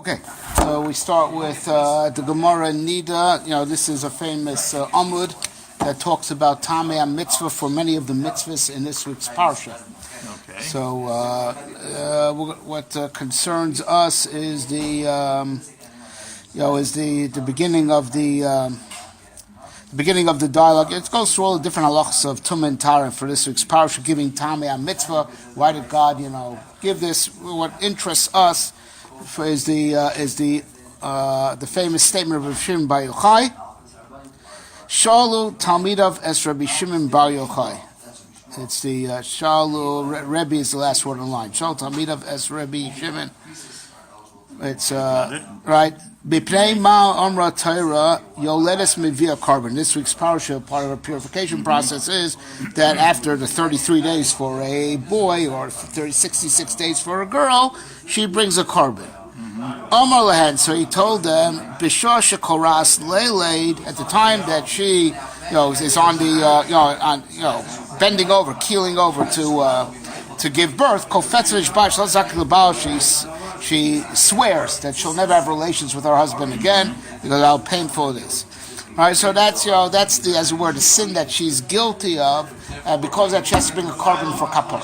Okay, so we start with the Gemara Nida. This is a famous Amud that talks about Tamei Mitzvah for many of the mitzvahs in this week's parsha. Okay. So what concerns us is the beginning of the dialogue. It goes through all the different halachas of Tumah and Tara for this week's parsha, giving Tamei Mitzvah. Why did God, give this? What interests us is the famous statement of Shimon by Yochai. Shalu Talmidav es Rabbi Shimon bar Yochai. It's the Shalu Rebbe is the last word in the line. Shalu Talmidav es Rabbi Shimon. It's right. B'pnei ma amra Torah yoledes mevia carbon. This week's parasha, part of a purification process, is that after the 33 days for a boy or 66 days for a girl, she brings a carbon. Amar lehen. So he told them, b'shah shekoras leilaid, at the time that she, is on the, bending over, keeling over to give birth. Kofetzevich bash lazak lebal. She swears that she'll never have relations with her husband again because how painful it is. All right, so that's the, as it were, the sin that she's guilty of, because that she has to bring a carbon for kapara.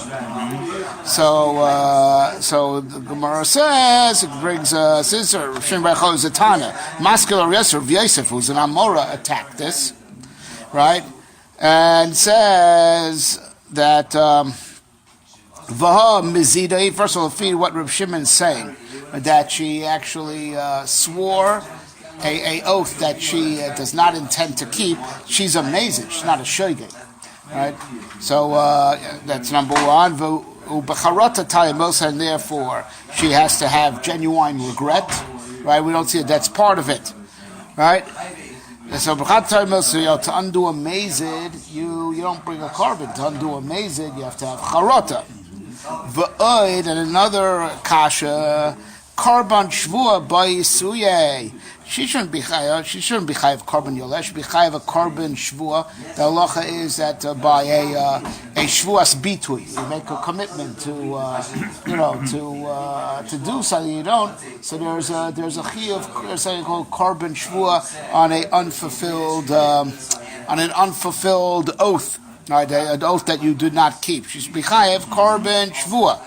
So the Gemara says it brings a sister Shimon bar Yochai Zatana, Maskil Yosef Yosef, who's an Amora, attacked this, right, and says that. Vaha mizidai. First of all, feed what Reb Shimon's saying, that she actually swore a oath that she does not intend to keep. She's amazing. She's not a shoygig, right? So that's number one. Ubecharata tayimosa, and therefore she has to have genuine regret, right? We don't see it. That's part of it, right? So to undo a mazid, you don't bring a carbon. To undo a mazid, you have to have charata. V'oid, and another kasha, karban shvua by yisuye. She shouldn't be chayav carbon yolesh. She should be chayav a carbon shvua. The halacha is that by a shvuas bitui, you make a commitment to do something you don't. So there's a chiyuv, there's something called carbon shvua on an unfulfilled oath. Right, an oath that you did not keep. She should be chayav carbon shvua,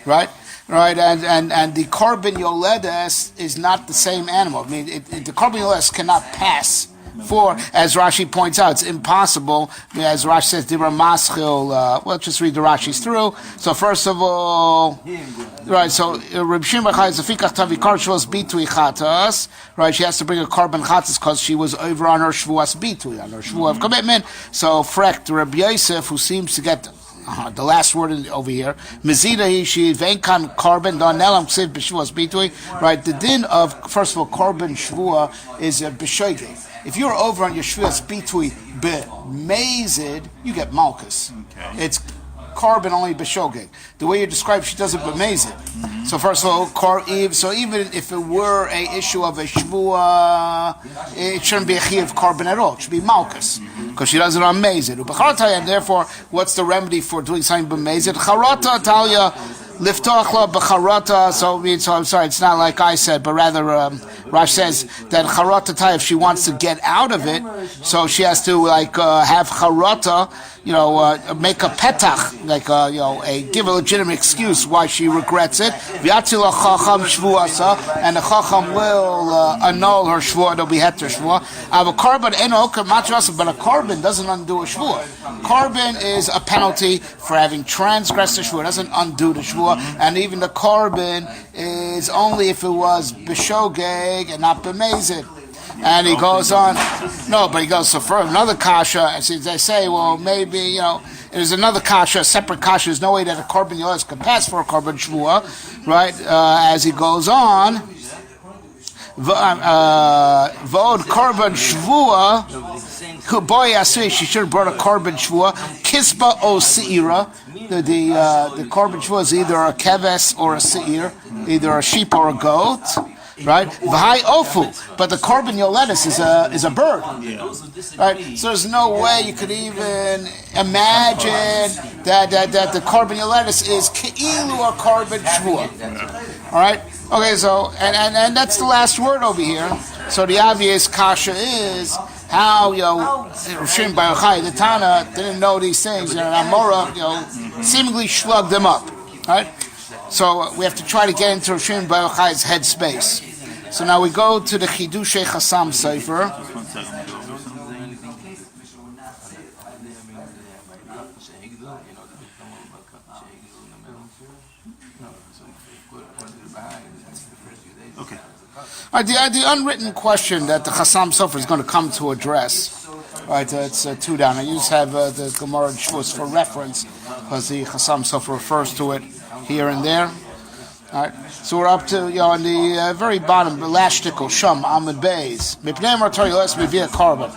right? Right, and the carbon yoledes is not the same animal. I mean, the carbon yoledes cannot pass for, as Rashi points out, it's impossible. As Rashi says, dibra maschil. Let's just read the Rashis through. So first of all, right. So Reb Shimon bar Yochai zafikach tavi kar shvuas bitui chatas. Right, she has to bring a carbon chatas because she was over on her shvuas bitui, on her shvua of commitment. So frekt Reb Yosef, who seems to get the last word over here, mizida she venkan carbon donelam ksiv b'shvuas bitui. Right, the din of, first of all, carbon shvua is a b'shoigeg. If you're over on your shvuas bitui b'mazid, you get malchus. Okay. It's carbon only b'shogeg. The way you describe, she does it b'mazid. Mm-hmm. So first of all, so even if it were a issue of a shvua, it shouldn't be a chi of carbon at all. It should be malchus because she does it on mazid. And therefore, what's the remedy for doing something b'mazid? Charata talia liftachla b'charata. So I'm sorry, it's not like I said, but rather Rash says that charata tai, if she wants to get out of it, so she has to have charata, make a petach, give a legitimate excuse why she regrets it. V'yatzila chacham shvuasa, and the chacham will annul her shvua. It'll be heter shvua. A carbon but a carbon doesn't undo a shvua. Carbon is a penalty for having transgressed the shvua. It doesn't undo the shvua, and even the carbon is only if it was b'shogeg and not b'mezid. And he goes on. No, but he goes so for another kasha. As they say, well, maybe there's another kasha, a separate kasha. There's no way that a carbon yoledes can pass for a carbon shvua, right? As he goes on, v'od carbon shvua. Boy, I say she should have brought a carbon shvua. Kisba o seira. The carbon shvua is either a keves or a seir, either a sheep or a goat. Right, v'hai ofu, but the carbon yoledes is a bird, right? So there's no way you could even imagine that the carbon yoledes is keilu or carbon shvua. All right, Okay, so and that's the last word over here. So the obvious kasha is how Shimon bar Yochai, the Tana, didn't know these things, and Amora seemingly slugged them up, right? So we have to try to get into Shimon bar Yochai's headspace. So now we go to the Chidushei Chasam Sofer. Okay. The unwritten question that the Chasam Sofer is going to come to address, right? It's two down. I just have the Gemara and Shvus for reference because the Chasam Sofer refers to it here and there. All right. So we're up to on the very bottom, the last shtickle, Sham Amud Beis. Mipnei Metzorah Yoles Mevia Carbon.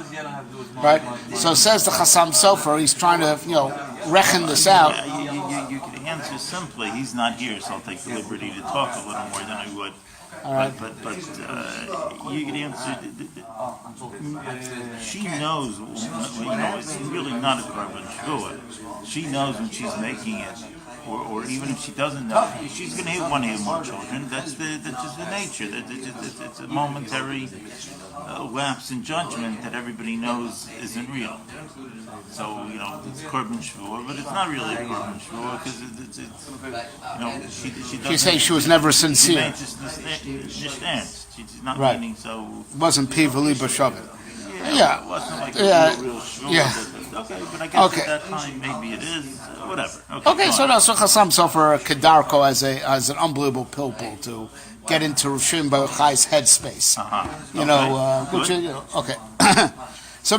Right. So says the Chasam Sofer. He's trying to reckon this out. You can answer simply. He's not here, so I'll take the liberty to talk a little more than I would. All right. But you can answer. She knows. It's really not a carbon shvua. She knows when she's making it, or even if she doesn't know, she's going to want to have more children. That's just the nature. It's a momentary lapse in judgment that everybody knows isn't real. So it's korban shvua, but it's not really a korban shvua because she doesn't. She's saying she was never sincere. She's not right. meaning so. It wasn't pivali b'shavit. Yeah. It wasn't like a real shvua. Yeah. Okay, but I guess at that time maybe it is. Whatever. Okay, so Chasam Sofer Kedarko as an unbelievable pilpul to get into Shimon bar Yochai's headspace. Okay. So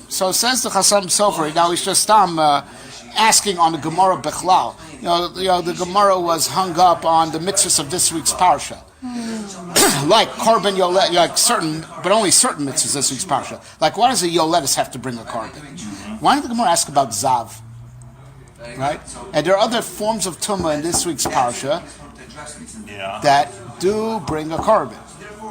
So says the Chasam Sofer. Now he's just asking on the Gemara Bechlal. The Gemara was hung up on the mitzvahs of this week's parsha. Like korban yolet, like certain, but only certain mitzvahs this week's parsha. Like, why does a yoletus have to bring a korban? Why did the Gemara ask about zav? Right, and there are other forms of tumah in this week's parsha that do bring a korban.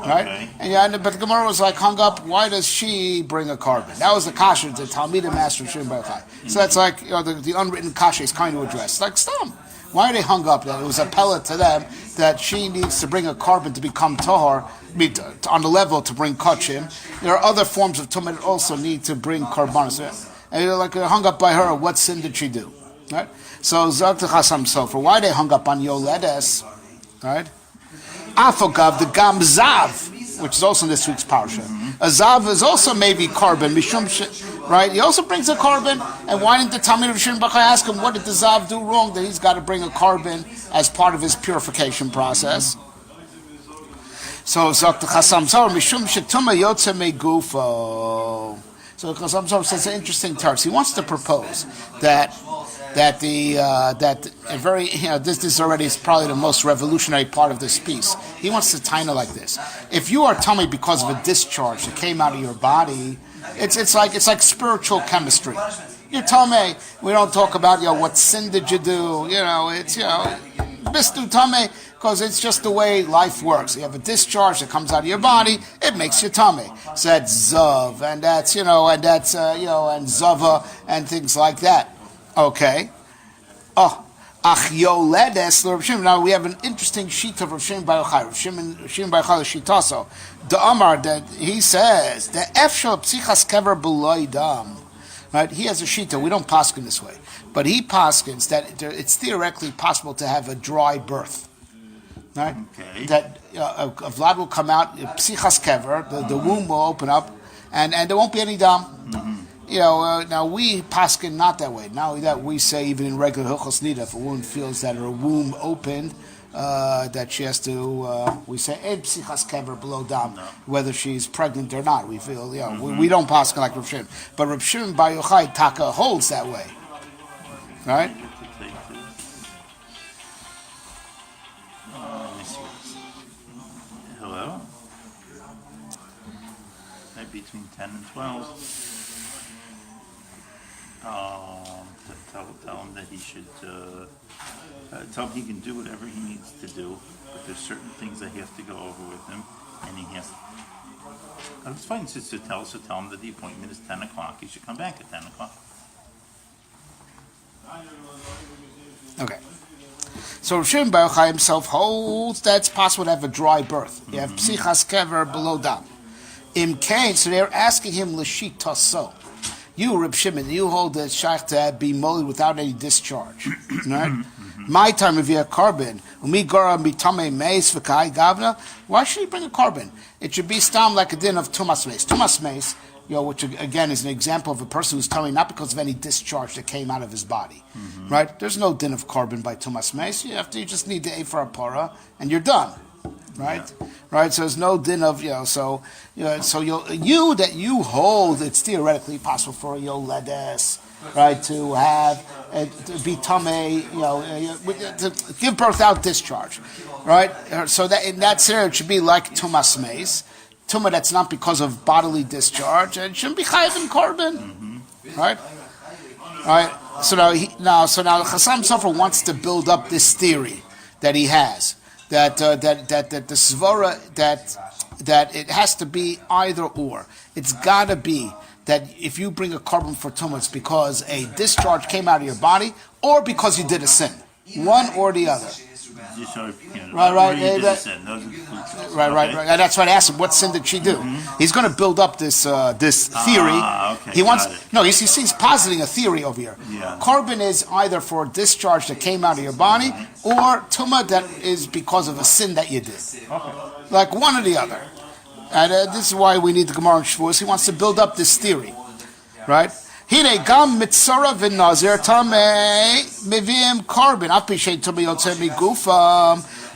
Right, okay. But the Gemara was like hung up. Why does she bring a korban? That was the kasha, the Talmidim master of Shimon bar Yochai. So that's like the unwritten kasha is kind of addressed. Like stam. Why are they hung up? That it was a pellet to them that she needs to bring a korban to become tahor, on the level to bring kachim. There are other forms of tumah that also need to bring korbanos. And they're hung up by her. What sin did she do? Right. So Zok the Chasam Sofer. Why are they hung up on yoledes? Right. Afogav the gam zav, which is also in this week's parsha. A zav is also maybe korban. Right? He also brings a korban. And why didn't the Talmid of Shimon bar Yochai ask him what did the zav do wrong that he's got to bring a korban as part of his purification process? So Zok the Chasam Sofer mishum shetuma yotze megufo. So the Chasam Sofer says an interesting text. He wants to propose that this is already probably the most revolutionary part of this piece. He wants to tie it like this: if you are tummy because of a discharge that came out of your body, it's like spiritual chemistry. You're tummy. We don't talk about what sin did you do. It's bistu tummy because it's just the way life works. You have a discharge that comes out of your body, it makes you tummy. So that's zav, and that's and zava and things like that. Okay. Oh, ach yoledes l'Reb Shimon. Now we have an interesting sheet of Rav Shimon bar Yochai. Shimon bar Yochai shitaso. The Amar that he says the efshal psichas kever b'loy dam. Right? He has a shita. We don't paskin this way, but he paskins that it's theoretically possible to have a dry birth. Right? Okay. That a vlad will come out, psichas kever, the womb will open up, and there won't be any dam. Mm-hmm. Now we paskin not that way. Not only that, we say even in regular hilchos nida, if a woman feels that her womb opened, that she has to, we say ed psichas kever below dam, whether she's pregnant or not. We feel, we don't paskin like Rav Shimon, but Rav Shimon bar Yochai taka holds that way, right? Hello. Maybe between 10 and 12. Tell him that he should tell him he can do whatever he needs to do, but there's certain things I have to go over with him, and he has. It's fine to tell him that the appointment is 10 o'clock. He should come back at 10 o'clock. Okay. So Shimon Bar Yochai himself holds that it's possible to have a dry birth. You have psichas kever below dam. Im kain, so they're asking him l'shit taso. You, Reb Shimon, you hold the shaykh to be molded without any discharge. Right? My time of year carbon. Umigara mitame meis v'kai gavna. Why should he bring a carbon? It should be stam like a din of tumas meis. Tumas meis, which again is an example of a person who's tummy not because of any discharge that came out of his body. Right? There's no din of carbon by tumas meis. You just need the ephar apara and you're done. Right, right. So there's no din of So that you hold, it's theoretically possible for a yoledes, right, to have to be tame, to give birth without discharge, right. So that in that scenario, it should be like tumas meis, tumah that's not because of bodily discharge, and it shouldn't be chayiv in carbon, right. Right. So now Chasam Sofer wants to build up this theory that he has. That the svara that it has to be either or. It's got to be that if you bring a carbon for tumah, it's because a discharge came out of your body, or because you did a sin. One or the other. Right. Right. And that's why I asked him, what sin did she do? He's going to build up this theory. Okay, he wants he's positing a theory over here. Yeah. Carbon is either for discharge that came out of your body, or tumah that is because of a sin that you did. Okay. Like one or the other. And this is why we need the Gemara and Shavuos. He wants to build up this theory, right? Hine gam Metzorah v'nazir tamei mivim carbon.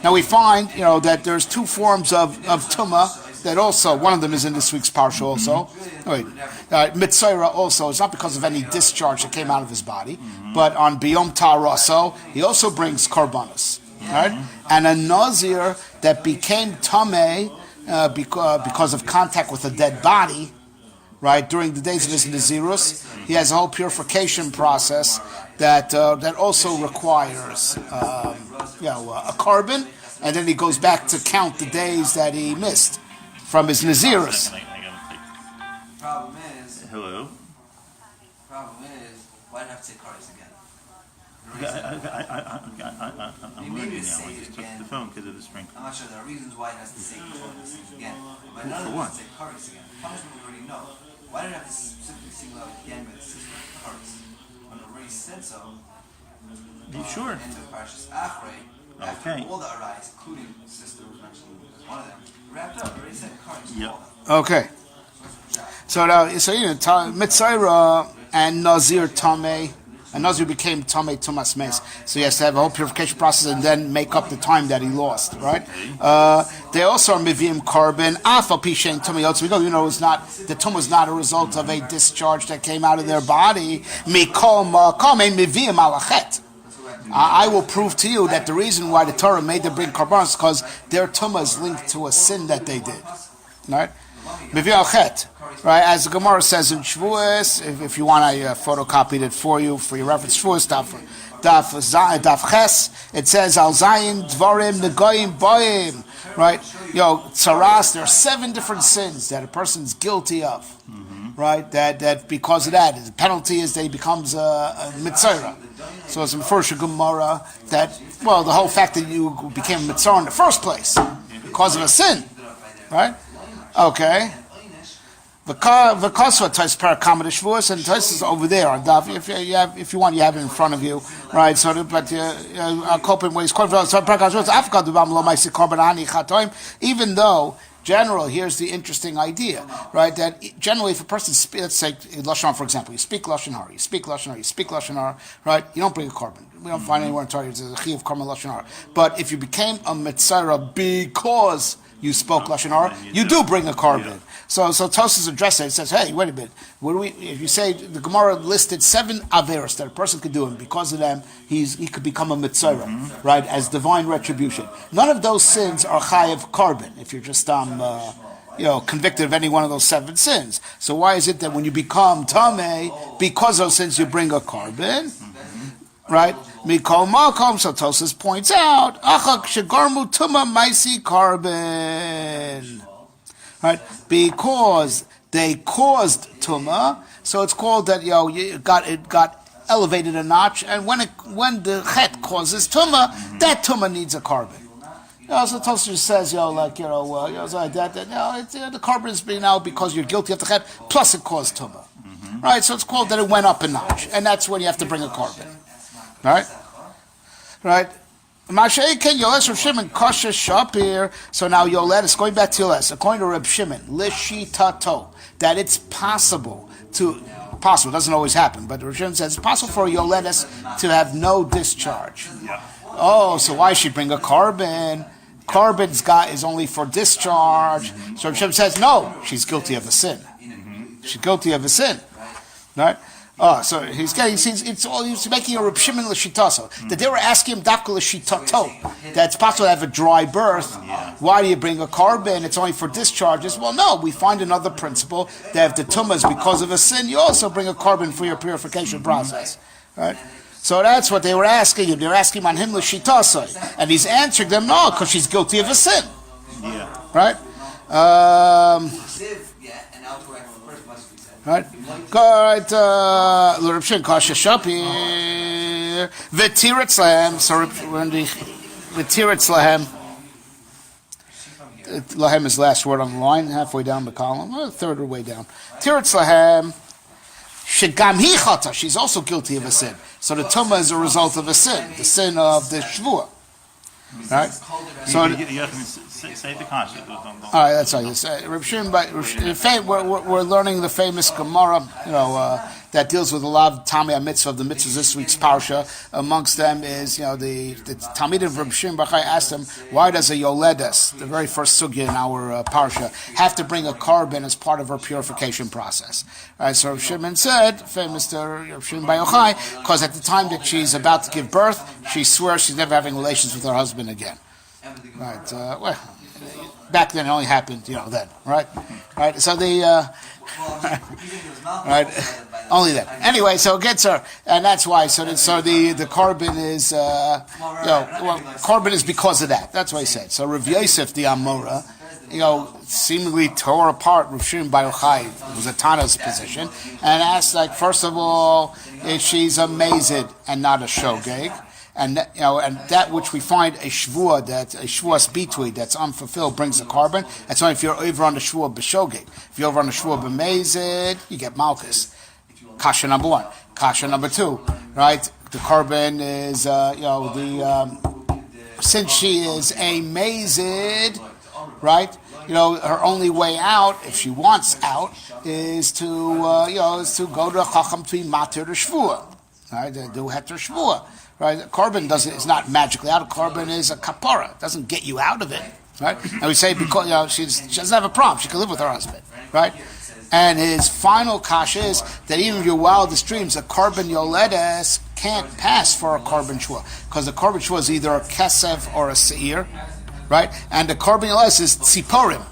Now we find, that there's two forms of tumah that also, one of them is in this week's parsha also. Metzorah also, it's not because of any discharge that came out of his body, but on Biyom Ta'araso, he also brings karbanos, right? And a nazir that became tamei because of contact with a dead body, right, during the days of his Nazirus, he has a whole purification process that also requires a carbon, and then he goes back to count the days that he missed from his Nazirus. Problem is, Hello? why do I have to say cars again? I'm learning now. I just took the phone because of the sprinkler. I'm not sure there are reasons why it has to say things again. But none of them has to say cars again. Punishment we already know. Why did I have to specifically single out again by the system of cars? When I already said so. You sure? In the Parshas Achrei, after Okay. all the arais, including sister was mentioned as one of them, wrapped up, already said cars. Yep. Okay. So Metzorah and Nazir Tameh, and Nazir became Tameh Tumas Mes. So he has to have a whole purification process and then make up the time that he lost, right? They also are Mivim carbon, Afal Pishen Tumiyot. We know it's not, the tumah is not a result of a discharge that came out of their body. Mikol Makame Mivim Alachet. I will prove to you that the reason why the Torah made them bring carbon is because their tumah is linked to a sin that they did, right? Mivim Alachet. Right, as the Gemara says in Shavuos, if you want, I photocopied it for you for your reference. Shavuos daf ches. It says al zayin dvarim negoyim boim. Right, tzaras. There are 7 different sins that a person's guilty of. Right, that because of that, the penalty is that he becomes a Metzorah. So it's in first Gemara that the whole fact that you became a Metzorah in the first place because of a sin. Right, okay. The Kosva Tais Parakama Shavuos, and Tais is over there on Daf. If you want, you have it in front of you, right? So, but I'll cope in ways. Even though, general, here's the interesting idea, right? That generally, if a person, let's say Lashon Hara, for example, you speak Lashon Hara, right? You don't bring a carbon. We don't find anywhere in Torah there's a chi of carbon Lashon Hara. But if you became a Metzorah because you spoke Lashon Hara, you do bring a carbon. Yeah. So Tosas addresses it. It says, hey, wait a minute. If you say the Gemara listed 7 averos that a person could do, and because of them, he could become a Metzorah, right, as divine retribution. None of those sins are chayav carbon, if you're just convicted of any one of those 7 sins. So why is it that when you become Tameh, because of those sins, you bring a carbon? Right? Mikol Malcolm, so Tosas points out, Achak Shegarmu Tuma Maisi carbon. Right? Because they caused Tuma, so it's called that it got elevated a notch, and when the chet causes tumah, that tumah needs a carbon. So Tosfos says, the carbon is being now because you're guilty of the chet, plus it caused tumah. Right, so it's called that it went up a notch, and that's when you have to bring a carbon. Right? Masha'eken Yoles Reb Shimon Kosher Shapir. So now Yoledes, going back to Yoledes, according to Reb Shimon, Lishitato, that it's possible, doesn't always happen, but Reb Shimon says it's possible for Yoledes to have no discharge. Yeah. Oh, so why should she bring a carbon? Carbon's is only for discharge. So Reb Shimon says, no, she's guilty of a sin. She's guilty of a sin. Right? So he's making a Reb Shimon l'shitaso. That they were asking him dafka l'shitato, that it's possible to have a dry birth. Yeah. Why do you bring a carbon? It's only for discharges. Well, no, we find another principle that if the tumah is because of a sin, you also bring a carbon for your purification process. Right? So that's what they were asking him. They were asking him on him l'shitaso, and he's answering them, no, because she's guilty of a sin. Yeah. Right? Right? Good. Reb Shimon Kasha Shapir V'tiretz lahem. So V'tiretz lahem. Lahem is last word on the line, halfway down the column, a third of the way down. Tiretz lahem. Shegam hi chata. She's also guilty of a sin. So the tumah is a result of a sin, the sin of the shvuah. Right? So you have to say the concept. All right, that's all you say. Reb Shimon, we're learning the famous Gemara, that deals with a lot of Tamei Mitzvah of the mitzvahs this week's parsha. Amongst them is, the Talmid of Reb Shimon Bar Yochai asked him, why does a Yoledes, the very first sugya in our parsha, have to bring a carbon as part of her purification process? All right, so Reb Shimon said, famous to Reb Shimon Bar Yochai, because at the time that she's about to give birth, she swears she's never having relations with her husband again. Right. Back then it only happened, then. Right. So right. Only then. Anyway, so it gets her, and that's why. So the carbon is, carbon is because of that. That's what he said. So Rav Yosef the Amora, seemingly tore apart Rav Shimon Bar Yochai, who was a Tana's position, and asked, first of all, if she's a mazid and not a shogeg. And and that which we find a shvuas bitui that's unfulfilled brings a carbon. That's only if you're over on the shvuah b'shogeg. If you're over on the shvuah b'mezid, you get malchus. Kasha number 1. Kasha number 2. Right? The carbon is since she is a mezid, right? Her only way out, if she wants out, is to go to a chacham to be matir to shvuah. Right? To do heter shvuah. Right, carbon is not magically out. Carbon is a kapara. It doesn't get you out of it. Right, and we say because she doesn't have a problem. She can live with her husband. Right, and his final kasha is that even if your wildest dreams, a carbon yoledes can't pass for a carbon shua because the carbon shua is either a kesef or a seir. Right, and the carbon yoledes is tziporim.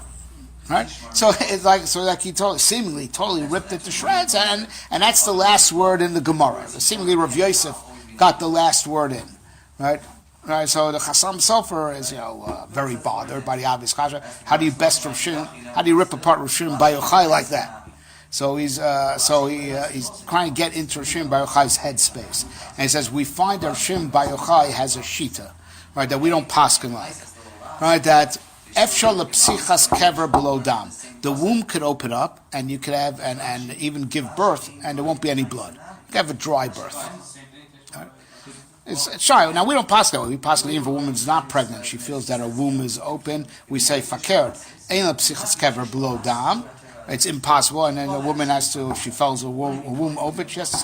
Right, so it's like he seemingly totally ripped it to shreds, and that's the last word in the Gemara. Seemingly Rav Yosef got the last word in, right? So the Chasam Sofer is, very bothered by the obvious kasha. How do you rip apart Rav Shimon Bar Yochai like that? So he's trying to get into Rav Shimon Bar Yochai's headspace, and he says we find that Rav Shimon Bar Yochai has a shita, right? That we don't paskin like, right? That efshar lepsichas kever below dam. The womb could open up, and you could have and even give birth, and there won't be any blood. You could have a dry birth. It's shy. Now we don't pass that way. We pass even if a woman's not pregnant, she feels that her womb is open. We say fakir. Ein psichas kever below dam. It's impossible, and then the woman has to, if she feels a womb open, she has to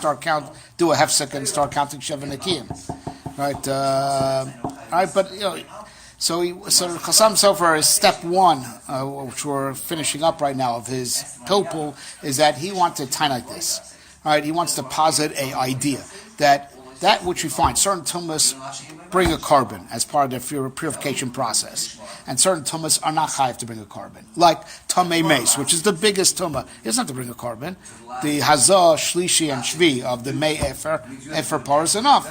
do a hefsek and start counting shevanekim. Right. Right. But so the Chasam Sofer is step 1, which we're finishing up right now of his pilpul, is that he wants to tie like this. Right. He wants to posit a idea that which we find, certain tumas bring a carbon as part of their purification process. And certain tumas are not chayiv to bring a carbon. Like tamei meis, which is the biggest tumah. He doesn't have to bring a carbon. The hazah, shlishi, and shvi of the mei efer par is enough.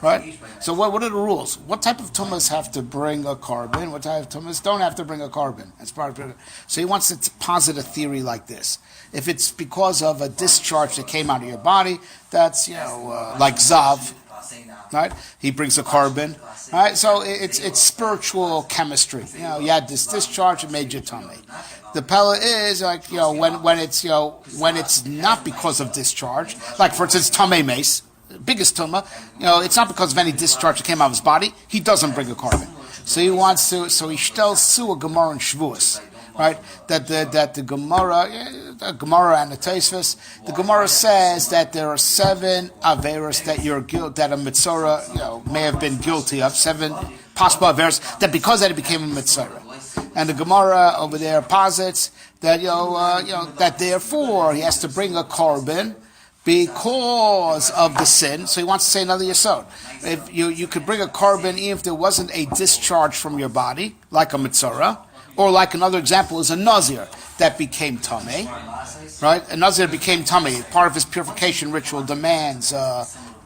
Right? So what are the rules? What type of tumas have to bring a carbon? What type of tumas don't have to bring a carbon as part of So he wants to posit a theory like this. If it's because of a discharge that came out of your body, that's, like zav, right? He brings a carbon, right? So it's spiritual chemistry. You had this discharge, it made you tummy. The pella is like, when it's not because of discharge, like for instance, tamei meis, biggest tumah, it's not because of any discharge that came out of his body, he doesn't bring a carbon. So he wants to, he tells Su a Gemara and Shavuos, right? That the Gemara and the Tosfos, the Gemara says that there are 7 averos that that a Metzorah, may have been guilty of, 7 possible averos, that because that it became a Metzorah. And the Gemara over there posits that, that therefore he has to bring a carbon because of the sin. So he wants to say another yesod. If you could bring a carbon even if there wasn't a discharge from your body, like a Metzorah, or like another example is a Nazir that became Tameh, right? A Nazir became Tameh. Part of his purification ritual demands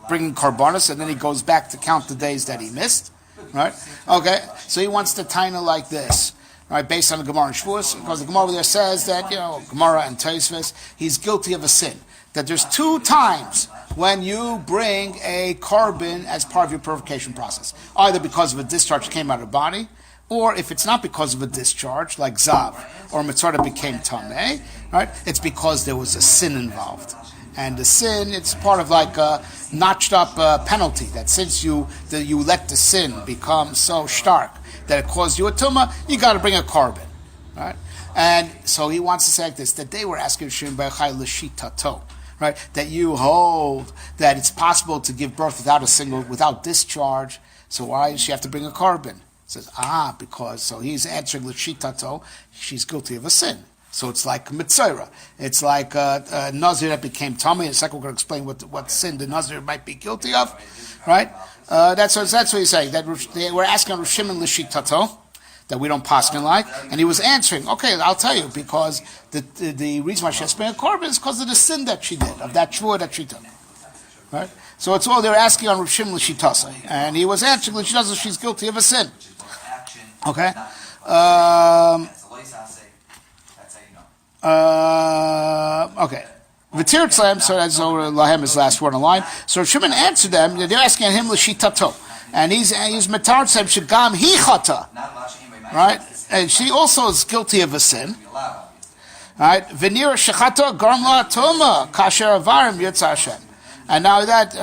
bringing karbanos, and then he goes back to count the days that he missed, right? Okay, so he wants to taina like this, right? Based on the Gemara and Shavuos, because the Gemara over there says that, Gemara and Tosfos, he's guilty of a sin. That there's 2 times when you bring a carbon as part of your purification process. Either because of a discharge that came out of the body, or if it's not because of a discharge, like Zav, or Metzorah became Tameh, right? It's because there was a sin involved. And the sin, it's part of like a notched up penalty, that since you let the sin become so stark that it caused you a tumah, you got to bring a carbon, right? And so he wants to say like this, that they were asking Shimon bar Yochai l'shitato, right? That you hold that it's possible to give birth without discharge. So why does she have to bring a carbon? Says, because, so he's answering l'shitato, she's guilty of a sin. So it's like Metzorah. It's like a Nazir that became Tameh. In a second we're going to explain what sin the Nazir might be guilty of, right? That's what he's saying. That they were asking Rav Shimon l'shitato, that we don't paskin like, and he was answering, okay, I'll tell you, because the reason why she has to bring a carbon is because of the sin that she did, of that shvur that she took. Right? So it's all they're asking on Rav Shimon l'shitasa, and he was answering l'shitasa, she's guilty of a sin. Okay? Okay. V'tir tzlaim, so that's Lahem is last word on the line. So Shimon answered them, they're asking him l'shitato, and he's metar tzlaim shegam hi chata. Right? And she also is guilty of a sin. Right? V'nira shechata garm la toma kasher avarim yirtzeh Hashem. And now that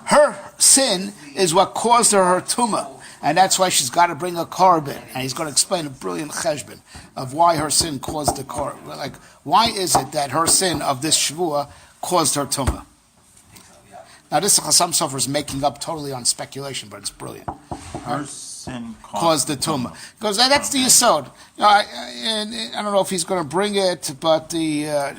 her sin is what caused her tumah. And that's why she's got to bring a carbon. And he's going to explain a brilliant cheshbon of why her sin caused the carbon. Like, why is it that her sin of this shvua caused her tumah? Now, this Chasam Sofer is making up totally on speculation, but it's brilliant. Her sin caused the tumah. Because that's the yesod. I don't know if he's going to bring it, but the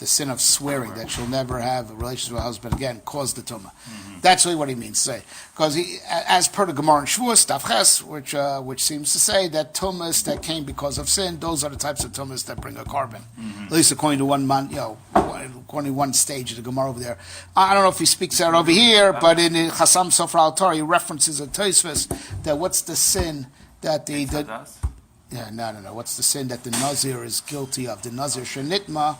sin of swearing that she'll never have a relationship with her husband again caused the tumah. Mm-hmm. That's really what he means to say. Because as per the Gemara and Shavuos, Daf Ches, which seems to say that tumas that came because of sin, those are the types of tumas that bring a carbon. Mm-hmm. At least according to according to one stage of the Gemara over there. I don't know if he speaks out over here, but in Chasam Sofer al Torah he references a Tosfos that what's the sin that no. What's the sin that the Nazir is guilty of? The Nazir Shenitma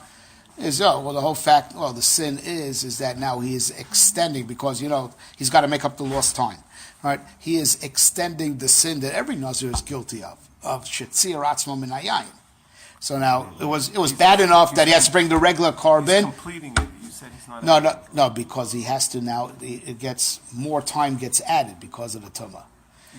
is the sin is that now he is extending, because he's got to make up the lost time, right? He is extending the sin that every Nazir is guilty of shetzir atzmo min hayayin. So now it was bad enough that he has to bring the regular carbon. He's completing it. You said he's not. No, because he has to now. It gets more time gets added because of the tumah.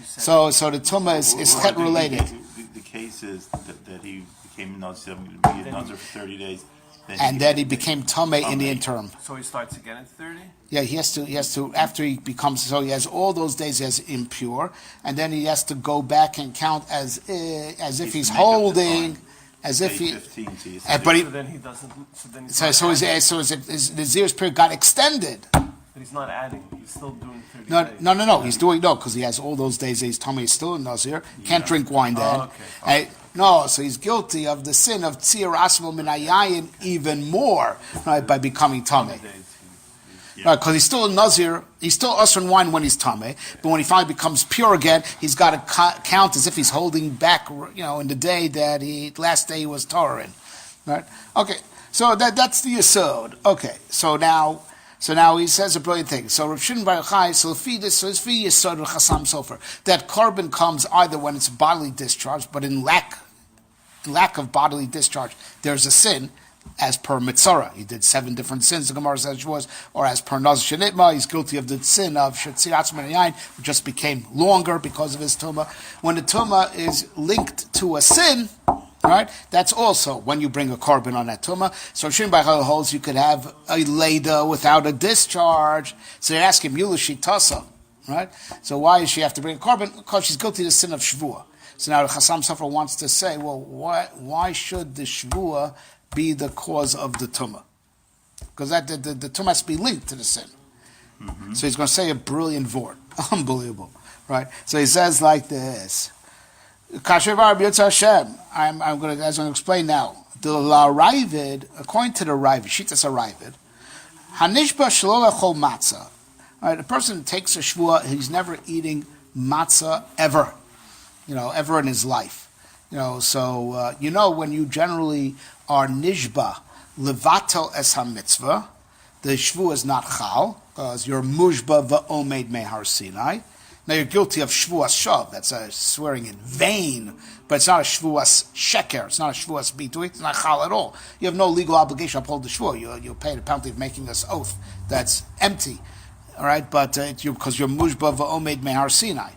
So the tumah is chet related. The case is that he became a Nazir, be a Nazir for 30 days. Then he became tamei in the interim. So he starts again at 30? Yeah, he has to after he becomes, so he has all those days as impure, and then he has to go back and count as if he's holding, as if he. But then he doesn't. So his Nazir's period got extended. But he's not adding. He's still doing 30 No, days. no. He's doing because he has all those days that his tummy is still in Nazir. Can't drink wine then. Oh, okay. No, so he's guilty of the sin of tzir asmo min hayayin even more, right, by becoming tummy. Right, because he's still a Nazir, he's still usher in wine when he's tummy, but when he finally becomes pure again, he's got to count as if he's holding back, in the day that last day he was Torah in. Right? Okay, so that's the yesod. Okay, so now he says a brilliant thing. So Rav Shimon bar Yochai, so his fee yesod of Chasam Sofer, that carbon comes either when it's bodily discharge, but in lack of bodily discharge, there's a sin. As per Metzorah, he did 7 different sins, the Gemara says it was, or as per Nazir Shenitma, he's guilty of the sin of Shetziratz Yain, which just became longer because of his tumah. When the tumah is linked to a sin, right, that's also when you bring a carbon on that tumah. So Shimon bar Yochai holds you could have a leda without a discharge. So they ask him, Yulashi Tasa, right? So why does she have to bring a carbon? Because she's guilty of the sin of Shvuah. So now the Chasam Sofer wants to say, well, why should the Shvuah be the cause of the tumah? Because the tumah has to be linked to the sin. Mm-hmm. So he's going to say a brilliant vort. Unbelievable. Right? So he says like this. Kashevar b'yotza Hashem. I'm going to explain now. The Ravid, according to the Ravid, Shitas Ravid, Hanishba shelo lechol matzah. Right? A person takes a shvuah, he's never eating matzah ever. Ever in his life. So when you generally are nishba levatel es ha-mitzvah, the shvu is not chal, because you're mujba va'omed mehar Sinai. Now you're guilty of shvuas shav, that's a swearing in vain, but it's not a shvuas sheker, it's not a shvuas bitui, it's not chal at all. You have no legal obligation to uphold the shvu, you'll pay the penalty of making this oath that's empty, all right, but because you're mujba va'omed mehar Sinai.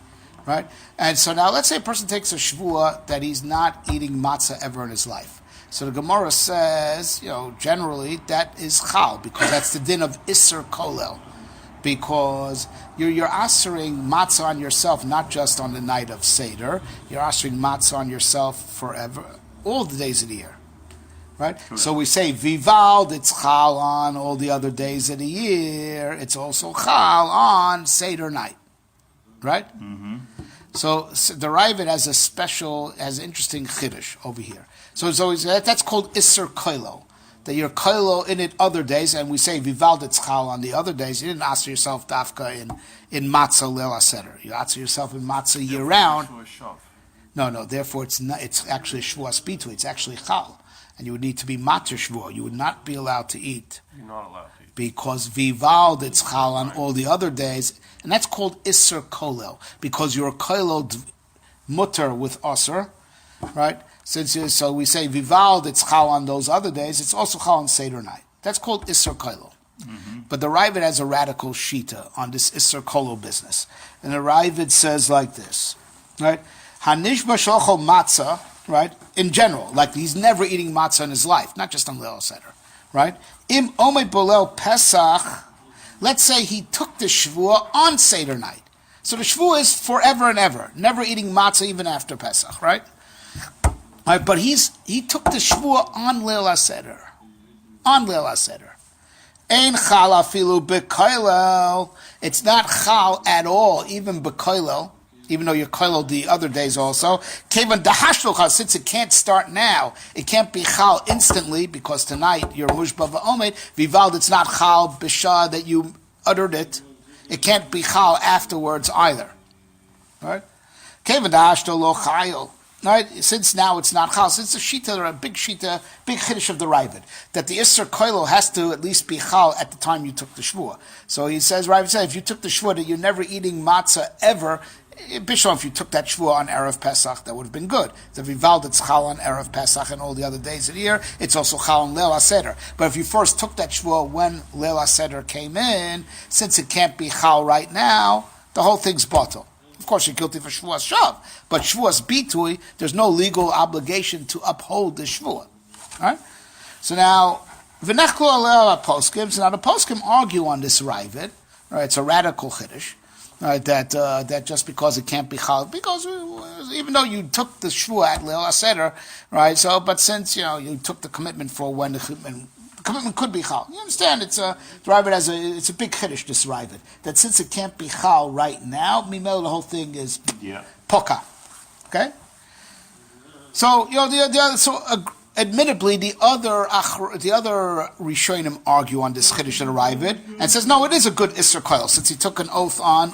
Right? And so now let's say a person takes a shvuah that he's not eating matzah ever in his life. So the Gemara says, generally that is chal, because that's the din of Isser Kolel. Because you're asering matzah on yourself, not just on the night of Seder. You're asering matzah on yourself forever, all the days of the year. Right? Correct. So we say Vivald, it's chal on all the other days of the year. It's also chal on Seder night. Right? Mm-hmm. So the Ravid has an interesting chiddush over here. So that's called Isser Koilo. That you're Koilo in it other days, and we say Vivald Tzchal on the other days. You didn't answer yourself Dafka in Matzah Leil HaSeder. You answer yourself in Matzah year round. No. Therefore, it's actually Shvuas Bitu. It's actually Chal, and you would need to be Matzah Shvuah. You would not be allowed to eat. You're not allowed to eat because Vivald Tzchal on all the other days. And that's called Isser Kolel, because you're Kolel mutter with Osir, right? So we say Vivald, it's Chal on those other days, it's also Chal on Seder night. That's called Isser Kolel. Mm-hmm. But the Ravid has a radical shita on this Isser Kolel business. And the Ravid says like this, right? Hanishba shalchol matzah, right? In general, like he's never eating matzah in his life, not just on Leil Seder, right? Im omed bolel Pesach. Let's say he took the shvuah on Seder night. So the shvuah is forever and ever, never eating matzah even after Pesach, right? Right, but he took the shvuah on Leil HaSeder. On Leil HaSeder. Ein chal afilu b'koilel. It's not chal at all, even b'koilel, even though you're koilel the other days also. Kevan dahashlo chal, since it can't start now, it can't be chal instantly, because tonight you're mushba v'omed. Vivald, it's not chal b'shah that you uttered it. It can't be chal afterwards either. Right? Kevan dahashlo lo chayil. Right? Since now it's not chal, since the shita, or a big shita, big chiddush of the Ravid, that the Isser Koilo has to at least be chal at the time you took the shvuah. So he says, Ravid says, if you took the shvuah that you're never eating matzah ever, Bishon, if you took that shvuah on Erev Pesach, that would have been good. The Vivald, it's chal on Erev Pesach and all the other days of the year. It's also chal on Leil HaSeder. But if you first took that shvuah when Leil HaSeder came in, since it can't be chal right now, the whole thing's bottle. Of course, you're guilty for shvuas shav, but shvuas bitui, there's no legal obligation to uphold the shvuah. Right? So now, v'nechku alei poskim. So now the poskim argue on this Ravid. Right? It's a radical chiddush. Right? That just because it can't be chal, because even though you took the shvuah at Leil HaSeder, right? So, but since you took the commitment for when the commitment could be chal. You understand? It's a big chiddush, this Ravid, that since it can't be chal right now, mimel the whole thing is poka. Okay. So admittedly, the other Rishonim argue on this chiddush of the Ravid and says no, it is a good Isser Koil since he took an oath on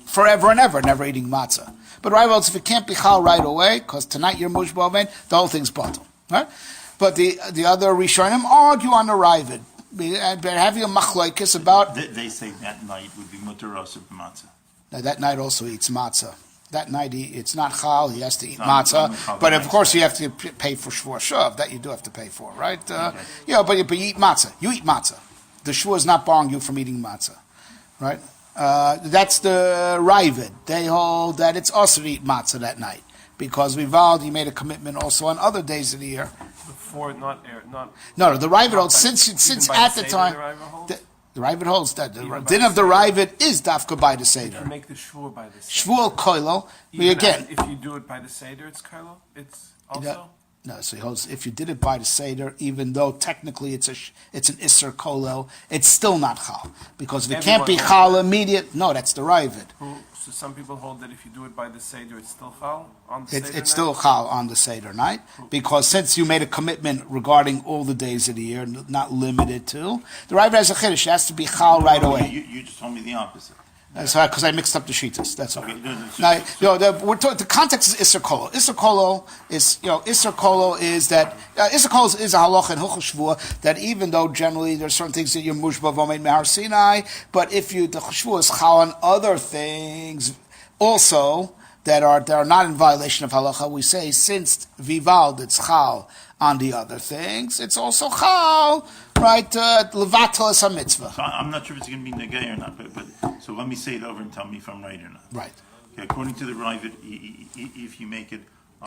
forever and ever, never eating matzah. But Ravid holds if it can't be chal right away, because tonight you're mushba omein, the whole thing's bottom. Right? But the other Rishonim argue on the Ravid. They're having a machlokes about. They say that night would be mutar also matzah. Now that night also eats matzah. That night it's not chal. He has to eat matzah. But of course you have to pay for shvua shav. That you do have to pay for, right? But you eat matzah. You eat matzah. The shvua is not barring you from eating matzah, right? That's the Ravid. They hold that it's also to eat matzah that night because he made a commitment also on other days of the year. Before, not. No, the Ravid holds since at the time. The Ravid holds that the din of the Ravid is dafka by the seder. You can make the shvur by the seder. Shvur koilo. Again, if you do it by the seder, it's koilo. It's also. No, so he holds if you did it by the seder, even though technically it's an isser kolel, it's still not chal because if it can't be chal immediate. No, that's the Ravid. So some people hold that if you do it by the seder, it's still chal on the seder night? It's still chal on the seder night because since you made a commitment regarding all the days of the year, not limited to, the Ravid has a chiddush. It has to be chal right away. You just told me the opposite. That's right, because I mixed up the shitas. That's all. Okay, Now, the context is Isser Kolo. Isser Kolo is that Isser Kolo is a halacha in Hilchos Shvua that even though generally there's certain things that you're mushba v'omeid mehar Sinai, but if the Shvua is chal on other things also that are not in violation of halacha, we say since Vivald it's chal on the other things, it's also chal. Right, levatel is a mitzvah. So I'm not sure if it's going to be negay or not, but so let me say it over and tell me if I'm right or not. Right. Okay, according to the Ravid, if you make it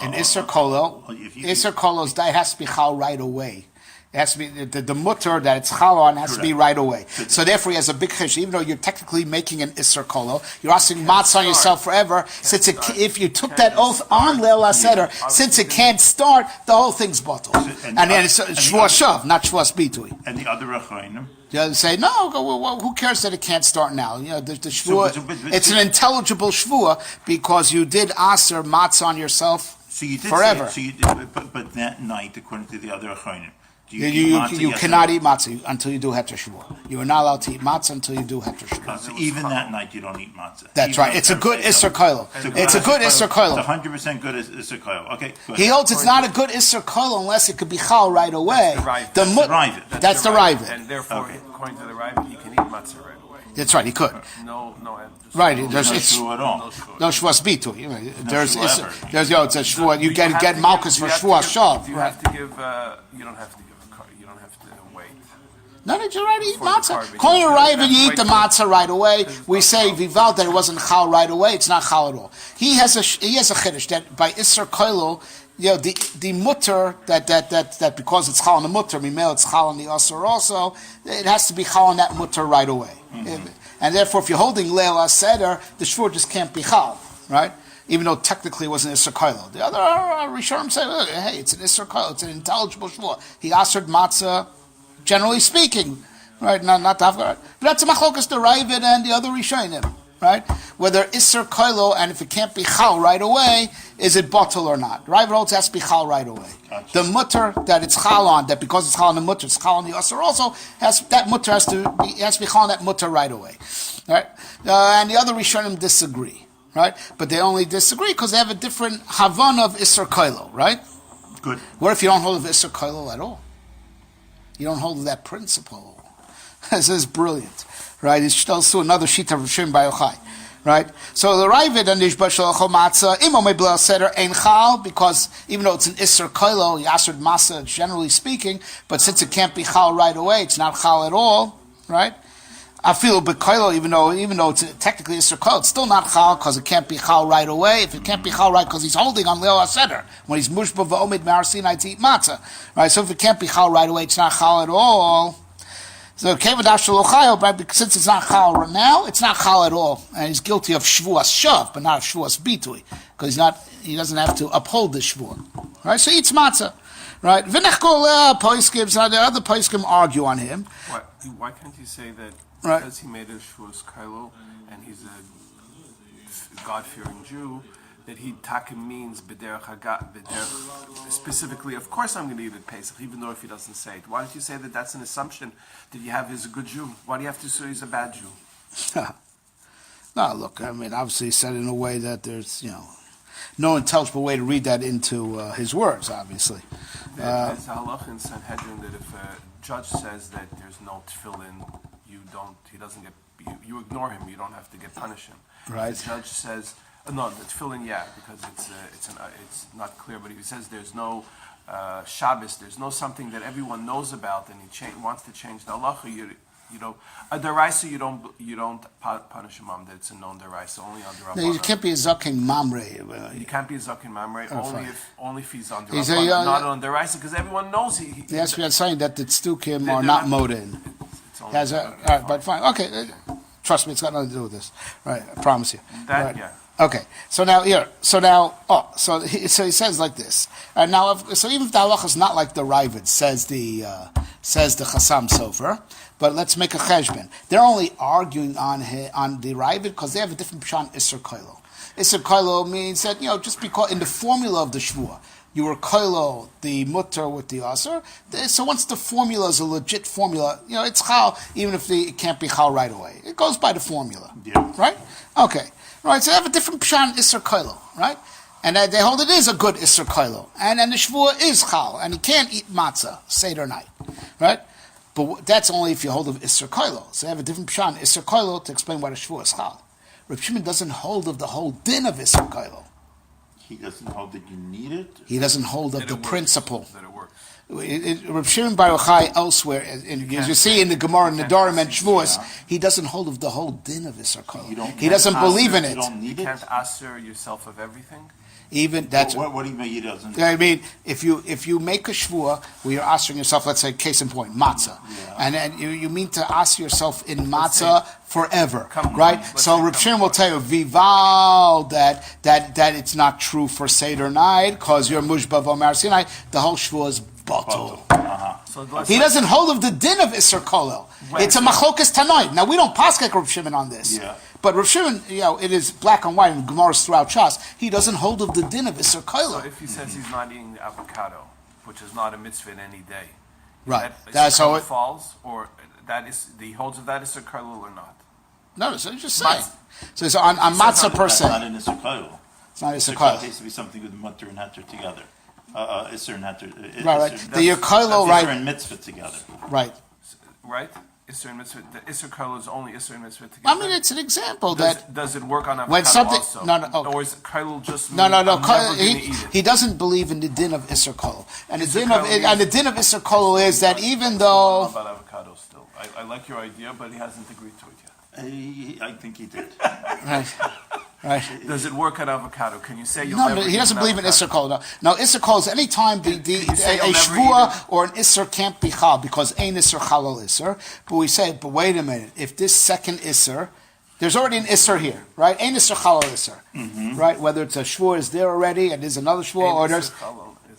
in Isser Kolo, Isser Kolo's it has to be chal right away. It has to be the mutter that it's chal on has to be right away. So therefore, he has a big chish. Even though you're technically making an Isser Kolo, you're asking matzah on yourself forever. Since if you took that oath on Leil HaSeder, since it can't start, the whole thing's bottled. And then it's shvua shav, not shvua bitui. And the other Achronim? The others say no. Well, who cares that it can't start now? The shvua. It's an intelligible shvua because you did aser matzah on yourself forever. But that night, according to the other Achronim. You cannot eat matzah until you do heter shvua. You are not allowed to eat matzah until you do heter shvua. So even that night you don't eat matzah. That's right. It's a good isser koilo. It's a good isser koilo. It's 100% good isser koilo. Okay. He holds it's not a good isser koilo unless it could be chal right away. That's the Ravid. That's the Ravid. And therefore, according to the Ravid, he can eat matzah right away. That's right. He could. No. Right. There's no shvua at all. No shvuas bitu. There's it's a shvua. You get malchus for shvua shav. You have to give. You don't have to give. You don't have to wait. No, you already eat matzah. Call your Ravid, you eat the matzah right away. We say vival that it wasn't chal right away. It's not chal at all. He has a chiddush that by Isser Koilo, the mutter that because it's chal on the mutter, mimel it's chal on the asur also. It has to be chal on that mutter right away. Mm-hmm. And therefore, if you're holding Leil HaSeder, the shvur just can't be chal, right? Even though technically it was an Isser Koilo. The other Rishonim say, hey, it's an Isser Koilo, it's an intelligible shvur. He asered matzah, generally speaking, right? Not Tavgar. But that's a machlokas the Ravid and the other Rishonim, right? Whether Isser Koilo, and if it can't be chal right away, is it bottle or not? Ravid holds has to be chal right away. Gotcha. The mutter that it's chal on, that because it's chal on the mutter, it's chal on the asur also, that mutter has to be chal on that mutter right away. Right? And the other Rishonim disagree. Right? But they only disagree because they have a different Havana of Isser Koilo, right? Good. What if you don't hold of Isser Koilo at all? You don't hold of that principle. This is brilliant. Right? It's also another sheet of Shimon by Yochai. Right? So the Ravid and Nishba Shalachol Matzah, Imo Mebla Seder Ein Chal, because even though it's an Isser Koilo, Yasser Masa, generally speaking, but since it can't be Chal right away, it's not Chal at all, right? I feel bekoilo, even though it's technically a circle, it's still not chal because it can't be chal right away. If it can't be chal right because he's holding on Leil HaSeder when he's mushba v'omid mehar Sinai to eat matzah, right? So if it can't be chal right away, it's not chal at all. So kevadash shalochayo, but since it's not chal right now, it's not chal at all, and he's guilty of shvuas shav, but not of shvuas bitui, because he doesn't have to uphold the shvua, right? So he eats matzah. Right? V'nechkol poiskim. So the other poiskim argue on him. Why can't you say that Right. because he made a Shavuos Kailo and he's a God-fearing Jew, that he takim means b'derech hagat, specifically, of course I'm going to eat at Pesach, even though if he doesn't say it. Why don't you say that that's an assumption that you have he's a good Jew? Why do you have to say he's a bad Jew? No, look, I mean, obviously he said it in a way that there's, no intelligible way to read that into his words, obviously. There's a halacha in Sanhedrin that if a judge says that there's no tefillin, you ignore him, you don't have to get punish him. Right. If the judge says, no, the tefillin, because it's not clear, but if he says there's no Shabbos, there's no something that everyone knows about, and he wants to change the halacha, a deraisa you don't punish a mom that it's a known deraisa, only on the No, you can't be a zaken mamre. You can't be a zaken mamre only if he's on the He's not on deraisa, because everyone knows he yes, we are saying that the tzdukim are not modin. All right, but fine. Okay, trust me, it's got nothing to do with this. Right, I promise you. That, right. Okay, so he says like this. So even if the halacha is not like the Ravid says the Chasam Sofer, but let's make a cheshbon. They're only arguing on the Ravid because they have a different pshan Isser Koilo. Isser Koilo means that just because in the formula of the Shvuah, you were koilo the mutter with the aser. So once the formula is a legit formula, it's chal, even if it can't be chal right away. It goes by the formula. Yeah. Right? Okay. Right, so they have a different pshan isser koilo, right? And they hold it is a good isser koilo. And the shvuah is chal, and you can't eat matzah, Seder night. Right? But that's only if you hold of isser koilo. So they have a different pshan isser koilo to explain why the shvuah is chal. Reb Shimon doesn't hold of the whole din of isser koilo. He doesn't hold that you need it? He doesn't hold of the principle. That it works. Reb Shimon Bar Yochai elsewhere, as you see in the Gemara, Nedarim and Shavuos, he doesn't hold of the whole din of Isser Koilo. He doesn't believe in it. You can't aser yourself of everything? Even that's what do you mean he doesn't? I mean, if you make a shvuah where you're asking yourself, let's say, case in point, matzah, and you mean to ask yourself in matzah forever, right? So Reb Shimon will tell you, vival that it's not true for Seder night because you're mushba v'omar Sinai. The whole shvuah is batul. He doesn't hold of the din of Isser Kolel. It's a machlokas tanoid. Now we don't pass like Reb Shimon on this. Yeah. But Reb Shimon, it is black and white in Gemara's throughout Shas. He doesn't hold of the din of Isser Koilo. So if he says he's not eating the avocado, which is not a mitzvah in any day, right? That's how it falls, or that is he holds of that Isser Koilo or not? No, so just saying. So it's on matzah per se. That's not in Isser Koilo. It's not Isser Koilo. It Koilo. has to be something with mutter and hatter together. Isser and hatter. Right. The Koilo, right? Isser and mitzvah together. Right. Right. Isser and mitzvah. The Isser Koilo is only Isser and mitzvah together. I mean, it's an example does it work on avocado when something also? Or is Koilo just no. He doesn't believe in the din of Isser Koilo, and the din of Isser Koilo is that even though about avocado still, I like your idea, but he hasn't agreed to it yet. I think he did. Right. Does it work on avocado? Can you say you'll no, never he doesn't believe in Isser Kol. No, Isser Kol is any time a Shvuah or an Isser can't be Chal because ein Isser Chalal Isser. But wait a minute, if this second Isser, there's already an Isser here, right? Ein Isser Chalal Isser, right? Whether it's a Shvuah is there already and there's another Shvuah or there's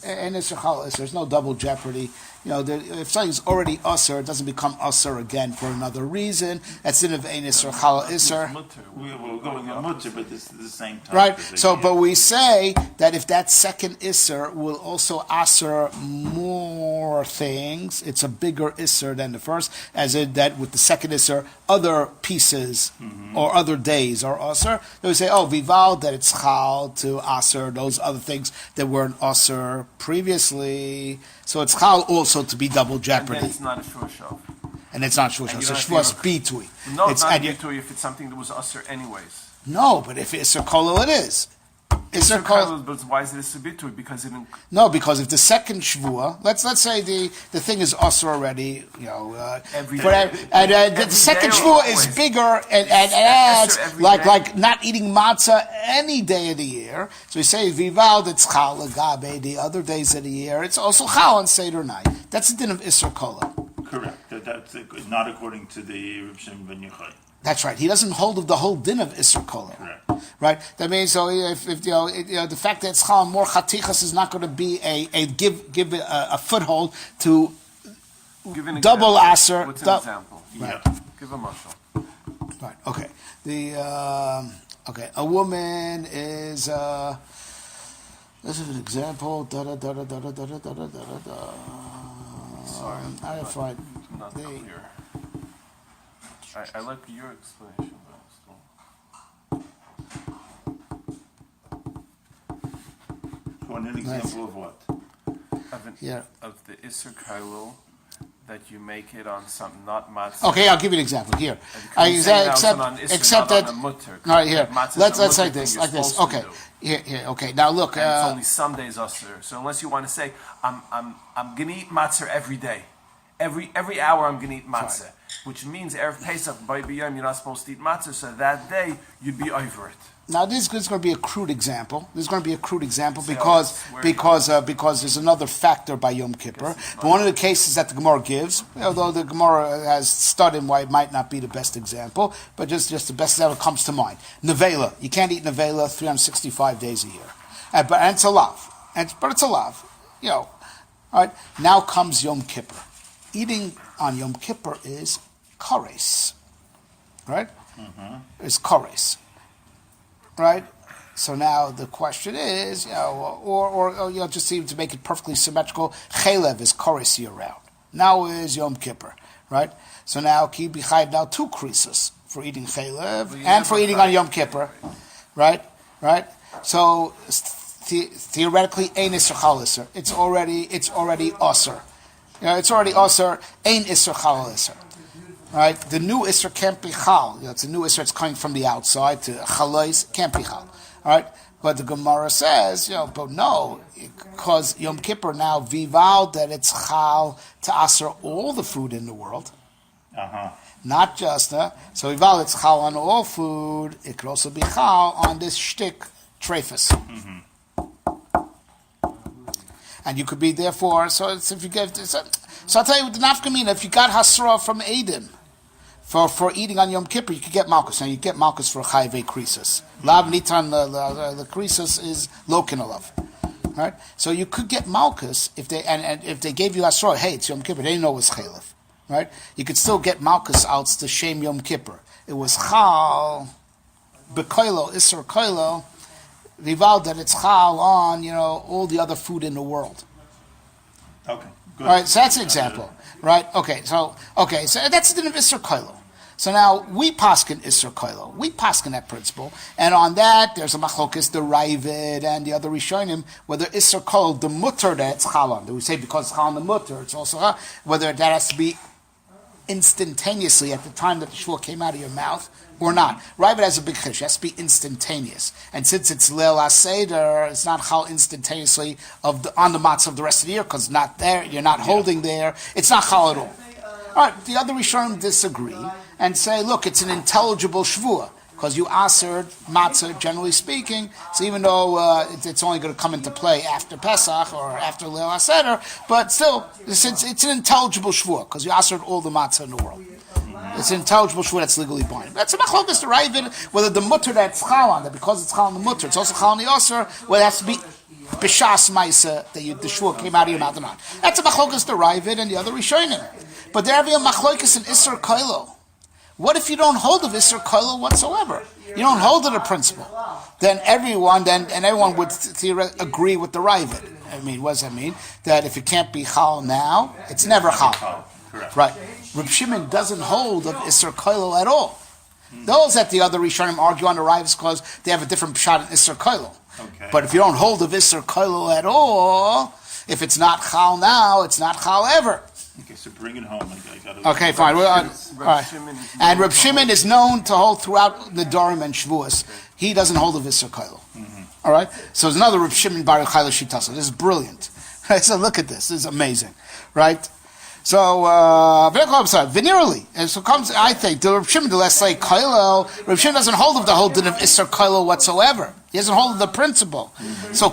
ein Isser Chalal Isser. There's no double jeopardy. If something's already usser, it doesn't become usser again for another reason. That's in of ein isser chala isser. We're going on mutter, but this is the same time. Right. So, but we say that if that second isser will also usser more things, it's a bigger isser than the first. As in that with the second isser, other pieces or other days are usser. They would say, vival that it's chal to usser those other things that weren't usser previously. So it's chal also to be double jeopardy. And then it's not a shur shav. And it's not shur shav. So shvuas bitui. No, it's not bitui if it's something that was usher anyways. No, but if it's a kolo, it is. Isser Koilo, but why is it Isser Bitui? Because it no, because if the second shvuah, let's say the thing is usher already, every day. And the second shvuah is bigger and adds like not eating matzah any day of the year. So we say vival that's chal agabe the other days of the year. It's also chal on Seder night. That's the din of Isser Kola. Correct. That's not according to the Reb Shimon ben Yochai. That's right. He doesn't hold of the whole din of Isser Kola. Correct. right? That means so if the fact that it's chal on more chatichas is not going to be a give it a foothold to Give an double example. aser. What's an example? Right. Give a mashal. Right. Okay. A woman is. This is an example. Sorry, I find not clear. I like your explanation, but still. Want an example of what? Of the Isser Kailo that you make it on some not matzah. Okay, I'll give you an example here. Except that. All right, here. Let's say this like this. Okay. Here. Okay. Now look. And it's only some days usher. So unless you want to say I'm gonna eat matzah every day, every hour I'm gonna eat matzah, which means erev Pesach by b'yom you're not supposed to eat matzah. So that day you'd be over it. Now this is going to be a crude example. This is going to be a crude example because there's another factor by Yom Kippur. But one of the cases that the Gemara gives, although the Gemara has studied why it might not be the best example, but just the best example comes to mind. Nevela. You can't eat nevela 365 days a year, and it's a lav. But it's a lav. All right. Now comes Yom Kippur. Eating on Yom Kippur is kares, right? It's kares. Right, so now the question is, or just even to make it perfectly symmetrical, chaylev is chorus year round. Now is Yom Kippur, right? So now ki b'chayv now 2 krisos for eating chaylev and for eating on Yom Kippur, right? So theoretically, ein iser chal iser. It's already osir. It's already osir. Ein iser chal iser. Right, the new Isser can't be chal. It's a new Isser. It's coming from the outside to chalais. Can't be chal. All right, but the Gemara says, but no, because Yom Kippur now vivald that it's chal to aser all the food in the world. Not just so vivald it's chal on all food. It could also be chal on this shtick treifus. And you could be therefore. So it's, if you give this. So I'll tell you what the nafkamina. If you got hasra from Edom for eating on Yom Kippur, you could get malchus. Now you get malchus for chayve krisos. Lav nitan the krisos is lokin alav. Right. So you could get malchus if they and if they gave you hasra. Hey, it's Yom Kippur. They didn't know it was chaylev. Right. You could still get malchus out to shame Yom Kippur. It was chal bekoilo iser koilo. Rival that it's chal on all the other food in the world. Okay. Good. All right, so that's an example, right? Okay, so that's the Isser Koilo. So now we paskin Isser Koilo. We paskin that principle, and on that there's a machlokes, the Ravid and the other Rishonim, whether Isser Koilo the mutter that's chal on. Do we say because it's chal on the mutter? It's also whether that has to be instantaneously at the time that the shvua came out of your mouth or not. Ravid has a big chish. It has to be instantaneous. And since it's Leil HaSeder, it's not chal instantaneously on the matzah of the rest of the year because it's not there. You're not holding there. It's not chal at all. All right. The other Rishonim disagree and say, look, it's an intelligible shvua because you asered matzah, generally speaking. So even though it's only going to come into play after Pesach or after Leil HaSeder, but still, it's an intelligible shvua because you asered all the matzah in the world. It's an intelligible shvua that's legally binding. That's a machlokes to Ravid, whether the mutter that's chal on, that because it's chal on the mutter, it's also chal on the osir, whether it has to be b'shas ma'isa, that the shvua came out of your mouth or not. That's a machlokes to Ravid and the other Rishonim. But there be a machlokes in Isser Koilo. What if you don't hold of Isser Koilo whatsoever? You don't hold of the principle. Then everyone would theoretically agree with the Ravid. I mean, what does that mean? That if it can't be chal now, it's never chal. Right. Reb Shimon doesn't hold of Isser Koilo at all. Those that the other Rishonim argue on the Ravis because they have a different pshat in Isser Koilo. Okay. But if you don't hold of Isser Koilo at all, if it's not chal now, it's not chal ever. Okay, so bring it home. I gotta okay, fine. And Reb Shimon is known to hold throughout Nedarim and Shavuos. He doesn't hold of Isser Koilo. All right? So there's another Reb Shimon Baruch Chayla Shitasa. This is brilliant. So look at this. This is amazing. Right? So, venerally, and so comes, I think, the Reb Shimon, let's say, Kailo, Reb Shimon doesn't hold of the whole din of Isser Kailo whatsoever. He doesn't hold of the principle. So,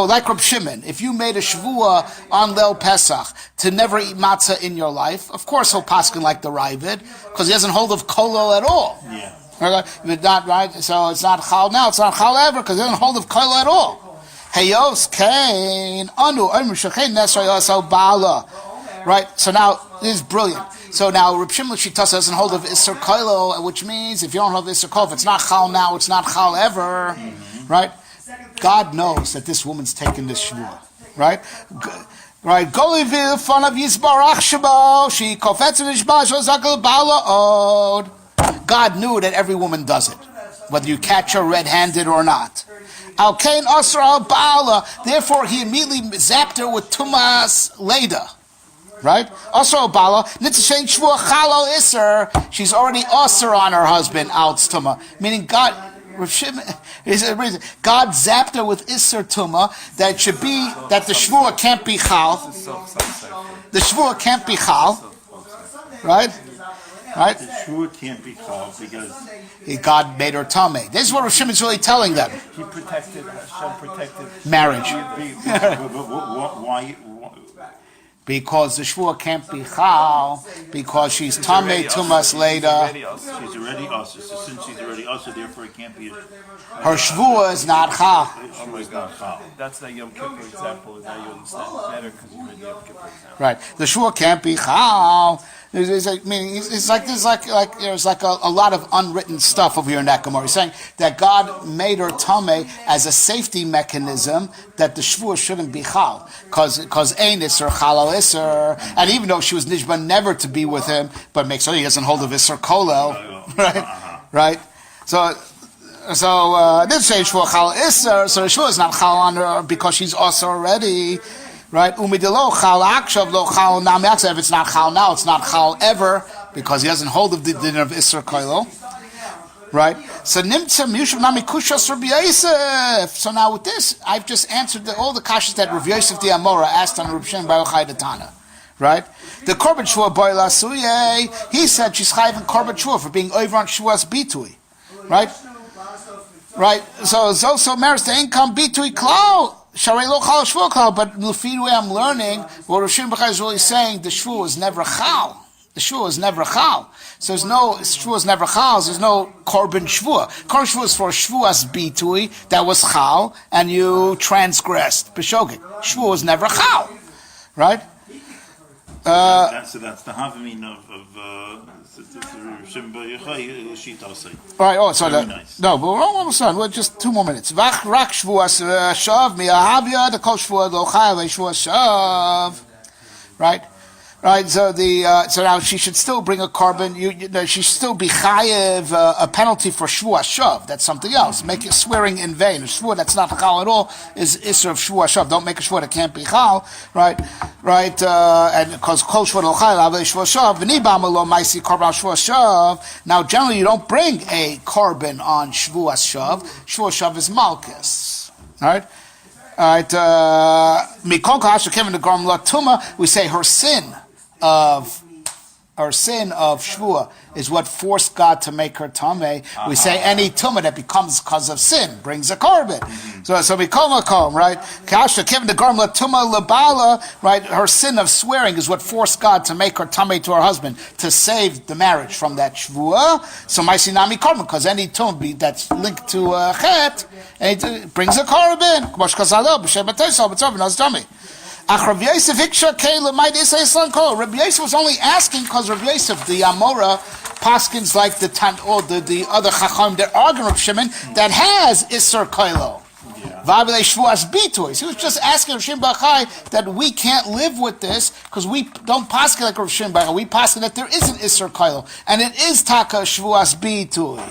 like Reb Shimon, if you made a Shavua on Leil Pesach to never eat matzah in your life, of course he'll paskin like the Ravid, because he doesn't hold of Kailo at all. Yeah. Not right, so it's not Chal now, it's not Chal ever, because he doesn't hold of Kailo at all. Heyos Kain Anu Shekain Nesrayasal Bala. Right? So now this is brilliant. So now Reb Shimon Shitas doesn't hold of Isser Kailo, which means if you don't hold Isser Kailo, if it's not Chal now, it's not Chal ever. Right? God knows that this woman's taken this shvua. Right? Right? Golivil fun of Yisbarach Shabo, she kofetz Nishba Shozakal Bala Od. God knew that every woman does it, whether you catch her red-handed or not. Al Kain Asra Al Baala. Therefore, he immediately zapped her with Tumas Leda. Right? Asra Al Baala. Nitzashen Shvua Chalo Isser. She's already Asr on her husband, Al Tuma. Meaning God zapped her with Isser Tuma that should be, that the Shvua can't be Chal. The Shvua can't be Chal. Right? Right? The shvua can't be called because God made her tummy. This is what Rosh Shimon's really telling them. He protected, Hashem protected Marriage. why? Because the shvua can't be chal, because she's tamei tumas leda. She's already us. So since she's already us, so therefore it can't be. Her shvua is not chal. Shvua is not chal. That's the Yom Kippur example. Now you understand it better because you read the Yom Kippur example. Right. The shvua can't be chal. It's like there's like a lot of unwritten stuff over here in that Gemara. He's saying that God made her tamei as a safety mechanism that the shvua shouldn't be chal, because ein isser chal isser, and even though she was nishba never to be with him, but makes sure he doesn't hold of isser kolel, right? Right. So this says shvua chal isser, so the shvua is not chal on her because she's also already. Right? Umidelo chal akshav lo chal nam yaksa. If it's not chal now, it's not chal ever, because he doesn't hold of the din of Isser Kailo. Right? So nimtza miyushav nami kushas Rabbi Yosef. So now with this, I've just answered all the kashas that Rabbi Yosef the Amora asked on Rabbi Shimon bar Yochai the Tana. Right? The korban shvua boy lasuye. He said she's chayiv in korban shvua for being over on shvuas bitui. Right? Right? So Zoso merits the income bitui klau. But the way I'm learning, what Rosh Hashanah is really saying, the shvua is never chal. The shvua is never chal. So there's no shvua is never chal. So there's no korban shvua. Korban shvua is for shvuas bitui that was chal, and you transgressed. B'shogeg. Shvua is never chal, right? So that's the havamina of Shimon bar Yochai Shitosei. All right. Oh, so nice. No, but we're almost done. We're just 2 more minutes. Vach rak shvuas shav mi'ahavya the kol shvua lo chayav shvuas shav. Right. Right, so so now she should still bring a korban. You know, she should still be chayev a penalty for shvua shav. That's something else. Make it swearing in vain. A shvua that's not chal at all is isser of shvua shav. Don't make a shvua that can't be chal. Right, right, and because kol shvua lo chal avei shvua shav v'nibam lo ma'isi korban shvua shav. Now, generally, you don't bring a korban on shvua shav. Shvua shav is malchus. All right. All right. Mikol kahash kevin the garm la tuma. We say her sin of shvua is what forced God to make her tamei. We say any tumah that becomes because of sin brings a korban. So we call makom, right? Kasha kivin the garm la tuma labala, right? Her sin of swearing is what forced God to make her tamei to her husband to save the marriage from that shvua. So my sinami korban, because any tumah that's linked to chet, it brings a korban. Rabbi Yosef was only asking because Rabbi Yosef, the Amora, paskins like the other Chacham that argue Rabbi Shimon that has Isser Kailo. He was just asking Rabbi Shimon bar Yochai that we can't live with this because we don't paskin like Rabbi Shimon bar Yochai. We paskin that there is an Isser Kailo and it is Taka Shvuas Bitui.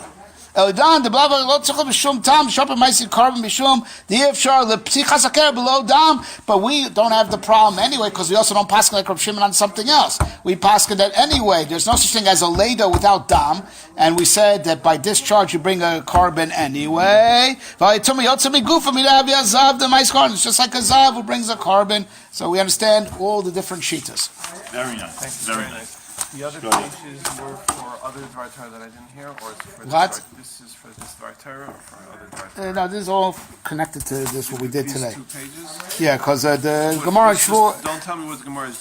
Eldan the blah blah lo tzachol b'shum tam shopper ma'aseh carbon b'shum the efshar lepsichas haker below dam. But we don't have the problem anyway because we also don't paskin like Reb Shimon on something else. We paskin that anyway. There's no such thing as a leda without dam, and we said that by discharge you bring a carbon anyway. It's just like a zav who brings a carbon. So we understand all the different shitas. Very nice. Thank you. Very nice. The other pages were for other Dvar Torah that I didn't hear, or is it for What? This is for this Dvar Torah or for other Dvar Torah? No, this is all connected to this what we did These today. 2 pages? Yeah, because the Gemara Shvuah. Don't tell me what the Gemara is.